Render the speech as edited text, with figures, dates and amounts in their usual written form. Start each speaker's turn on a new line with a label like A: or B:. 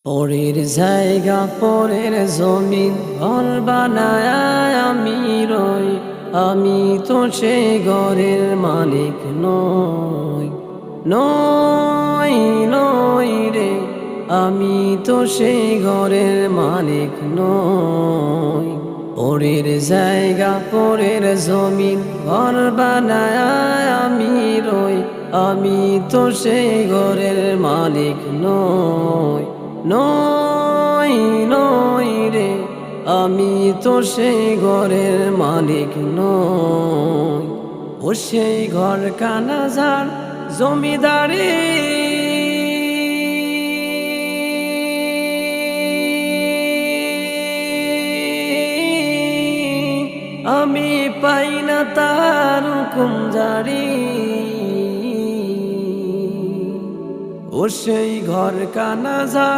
A: পরের জায়গা পরের জমিন ঘর বানায় আমি রই, আমি তো সেই ঘরের মালিক নই। নই নই রে, আমি তো সেই ঘরের মালিক নই। পরের জায়গা পরের জমিন ঘর বানায় আমি রই, আমি তো সেই ঘরের মালিক নই। নই নই রে, আমি তো সেই ঘরের মালিক নই। ও সেই ঘর কানা যার জমিদারি, আমি পাই না তার হুকুম জারি। ও সেই ঘর কানা যার